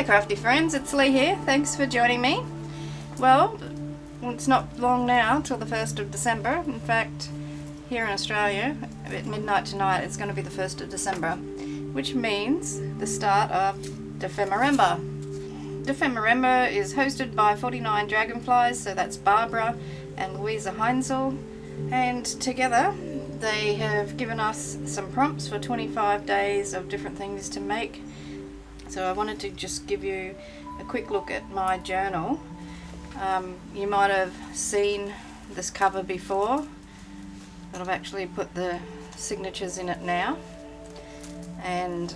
crafty friends, it's Leigh here. Thanks for joining me. Well, it's not long now till the 1st of December. In fact, here in Australia, at midnight tonight, it's going to be the 1st of December, which means the start of Dephemerember. Dephemerember is hosted by 49 dragonflies, so that's Barbara and Luise, and together they have given us some prompts for 25 days of different things to make. So I wanted to just give you a quick look at my journal. You might have seen this cover before, but I've actually put the signatures in it now, and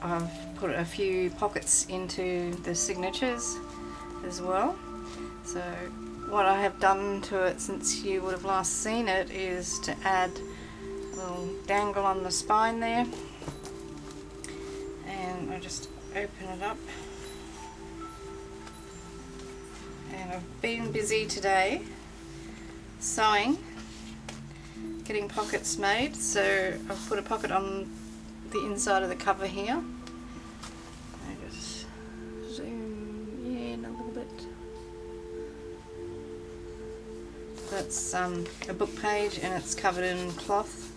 I've put a few pockets into the signatures as well. So what I have done to it since you would have last seen it is to add a little dangle on the spine there, and I just open it up. And I've been busy today sewing, getting pockets made, so I've put a pocket on the inside of the cover here. I just zoom in a little bit. That's a book page, and it's covered in cloth,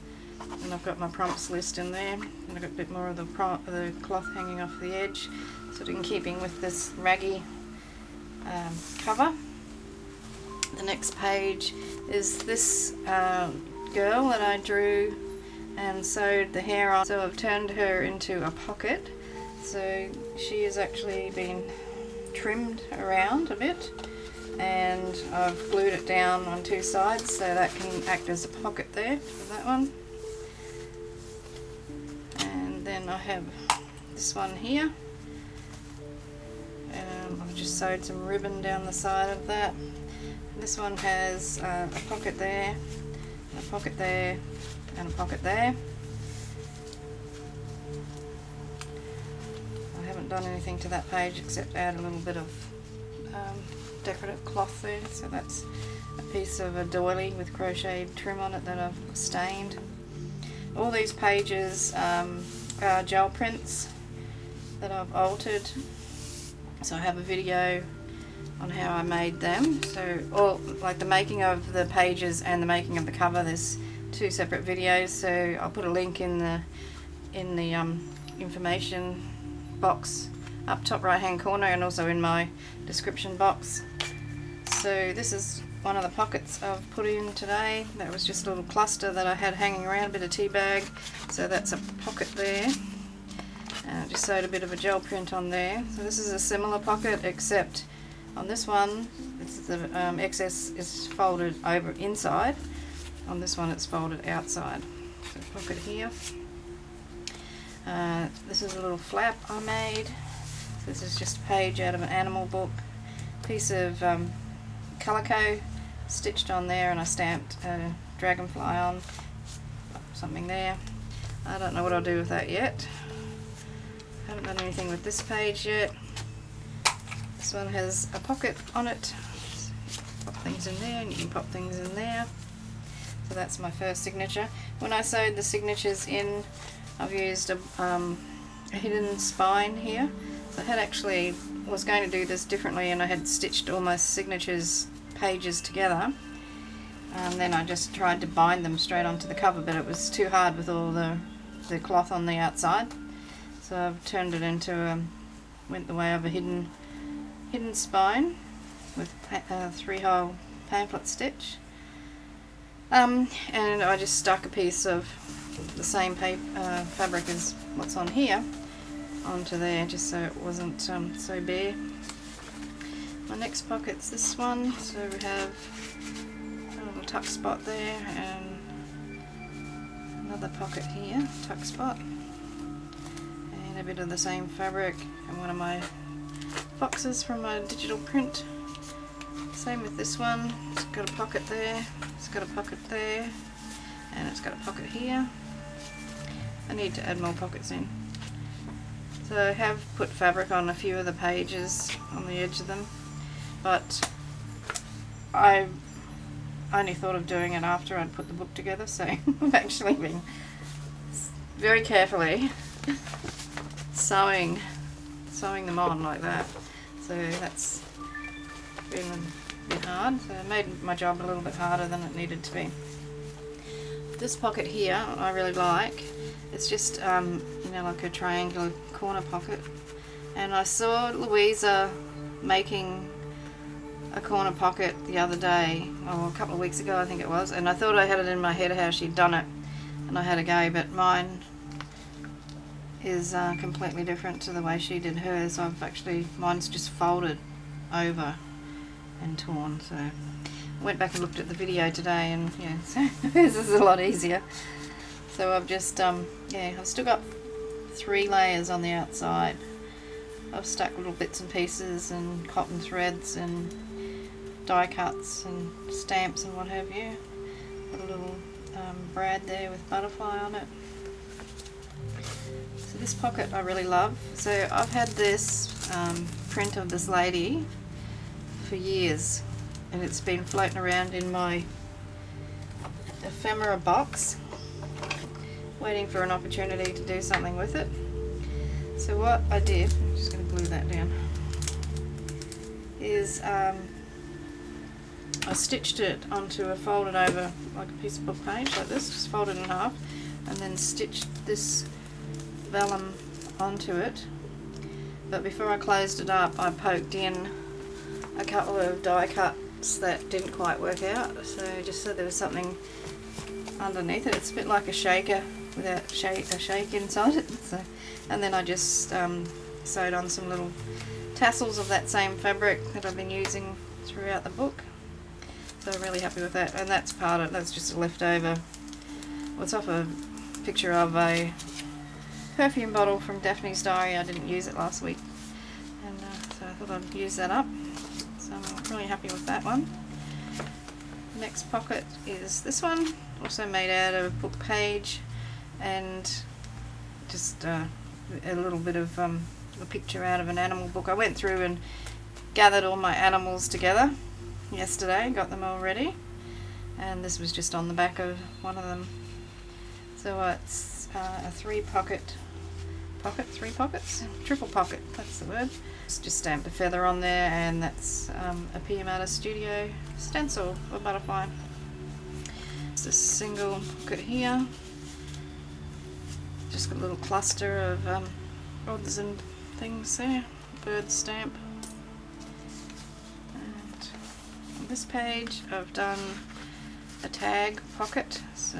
and I've got my prompts list in there, and I've got a bit more of the cloth hanging off the edge, sort of in keeping with this raggy cover. The next page is this girl that I drew and sewed the hair on, so I've turned her into a pocket. So she has actually been trimmed around a bit, and I've glued it down on two sides so that can act as a pocket there for that one. And then I have this one here. I've just sewed some ribbon down the side of that. This one has a pocket there, a pocket there, and a pocket there. I haven't done anything to that page except add a little bit of decorative cloth there. So that's a piece of a doily with crocheted trim on it that I've stained. All these pages are gel prints that I've altered. So I have a video on how I made them. So all like the making of the pages and the making of the cover, there's two separate videos. So I'll put a link in the information box up top right hand corner, and also in my description box. So this is one of the pockets I've put in today. That was just a little cluster that I had hanging around, a bit of tea bag. So that's a pocket there. I just sewed a bit of a gel print on there. So this is a similar pocket, except on this one the excess is folded over inside. On this one it's folded outside. So pocket here. This is a little flap I made. So this is just a page out of an animal book. Piece of calico stitched on there, and I stamped a dragonfly on something there. I don't know what I'll do with that yet. Haven't done anything with this page yet. This one has a pocket on it. Pop things in there, and you can pop things in there. So that's my first signature. When I sewed the signatures in, I've used a hidden spine here. So I was going to do this differently, and I had stitched all my signatures pages together, and then I just tried to bind them straight onto the cover, but it was too hard with all the cloth on the outside. So I've turned it into went the way of a hidden spine with a 3-hole pamphlet stitch, and I just stuck a piece of the same fabric as what's on here onto there, just so it wasn't so bare. My next pocket's this one, so we have a little tuck spot there, and another pocket here, tuck spot, and a bit of the same fabric, and one of my boxes from my digital print. Same with this one. It's got a pocket there, it's got a pocket there, and it's got a pocket here. I need to add more pockets in. So I have put fabric on a few of the pages on the edge of them, but I only thought of doing it after I'd put the book together, so I've actually been very carefully sewing sewing them on like that. So that's been a bit hard. So it made my job a little bit harder than it needed to be. This pocket here I really like. It's just you know, like a triangular corner pocket. And I saw Luise making a corner pocket the other day, or a couple of weeks ago I think it was, and I thought I had it in my head how she'd done it, and I had a go, but mine is completely different to the way she did hers. So mine's just folded over and torn. So I went back and looked at the video today, and yeah, so this is a lot easier. So I've just yeah, I've still got 3 layers on the outside. I've stuck little bits and pieces and cotton threads and die cuts and stamps and what have you. Got a little brad there with butterfly on it. So this pocket I really love. So I've had this print of this lady for years, and it's been floating around in my ephemera box, waiting for an opportunity to do something with it. So what I did, I'm just going to glue that down, is I stitched it onto a folded over, like a piece of book page like this, just folded in half, and then stitched this vellum onto it. But before I closed it up, I poked in a couple of die cuts that didn't quite work out, so just so there was something underneath it. It's a bit like a shaker without a shake inside it. So, and then I just sewed on some little tassels of that same fabric that I've been using throughout the book. So I'm really happy with that, and that's just a leftover. Well, it's off a picture of a perfume bottle from Daphne's diary. I didn't use it last week, and so I thought I'd use that up. So I'm really happy with that one. Next pocket is this one, also made out of book page, and just a little bit of a picture out of an animal book. I went through and gathered all my animals together yesterday, got them all ready, and this was just on the back of one of them. So it's a triple pocket, that's the word. Just stamped a feather on there, and that's a Dephemerember Studio stencil or butterfly. It's a single pocket here. Just got a little cluster of rods and things there, bird stamp. And on this page I've done a tag pocket, so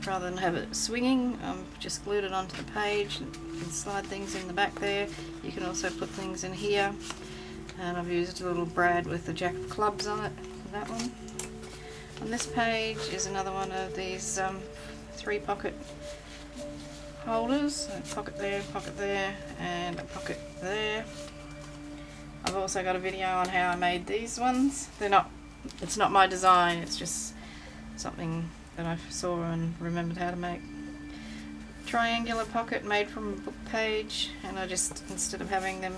rather than have it swinging, I've just glued it onto the page and slide things in the back there. You can also put things in here, and I've used a little brad with the jack of clubs on it for that one. On this page is another one of these 3 pocket holders, a pocket there, and a pocket there. I've also got a video on how I made these ones. It's not my design, it's just something that I saw and remembered how to make. Triangular pocket made from a book page, and I just, instead of having them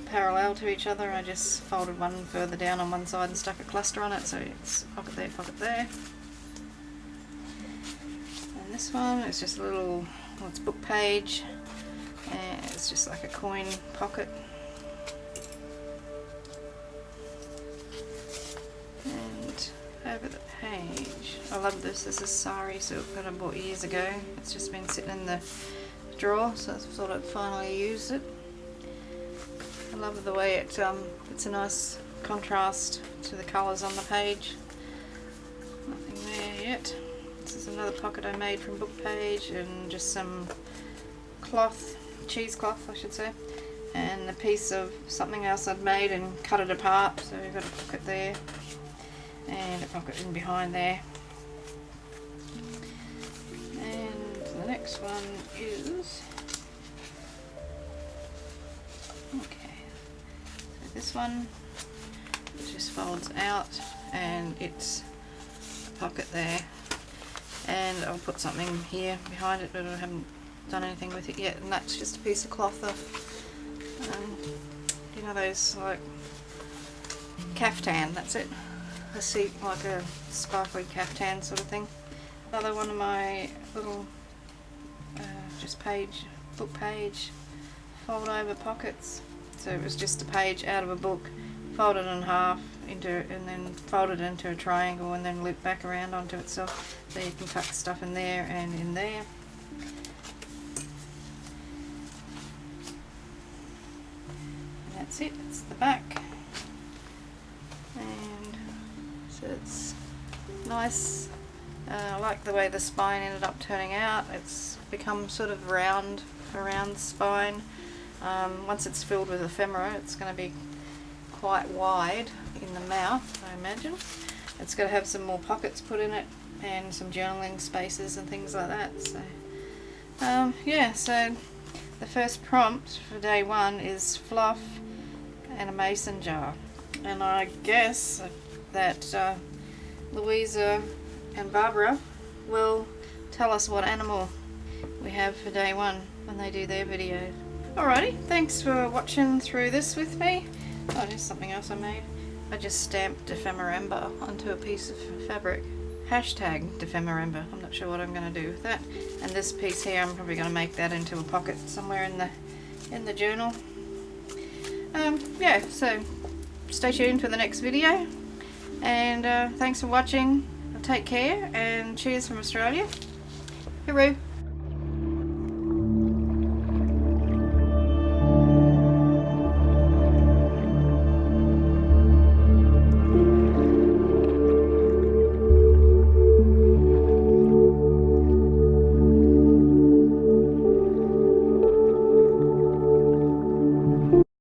parallel to each other, I just folded one further down on one side and stuck a cluster on it, so it's pocket there. And this one is just a little, well, it's book page, and it's just like a coin pocket. And over the page, I love this. This is sari silk that I bought years ago. It's just been sitting in the drawer, so I thought I'd finally use it. I love the way it's a nice contrast to the colours on the page. Nothing there yet. This is another pocket I made from book page, and just some cloth, cheesecloth I should say, and a piece of something else I'd made and cut it apart, so we've got a pocket there and a pocket in behind there. And the next one is, okay, so this one, it just folds out, and it's a pocket there, and I'll put something here behind it, but I haven't done anything with it yet. And that's just a piece of cloth of, you know, those like caftan, that's it. A seat, like a sparkly caftan sort of thing. Another one of my little just book page fold over pockets. So it was just a page out of a book, folded in half and then folded into a triangle and then looped back around onto itself. So you can tuck stuff in there and in there. And that's it, it's the back. And so it's nice. I like the way the spine ended up turning out. It's become sort of round, a round spine. Once it's filled with ephemera, it's going to be quite wide in the mouth, I imagine. It's going to have some more pockets put in it and some journaling spaces and things like that. So yeah, so the first prompt for day one is fluff and a mason jar. And I guess that Luise and Barbara will tell us what animal we have for day one when they do their video. Alrighty, thanks for watching through this with me. Oh, there's something else I made. I just stamped Dephemerember onto a piece of fabric. Hashtag Dephemerember. I'm not sure what I'm going to do with that. And this piece here, I'm probably going to make that into a pocket somewhere in the journal. Yeah, so stay tuned for the next video. And thanks for watching. Take care and cheers from Australia. Hooroo!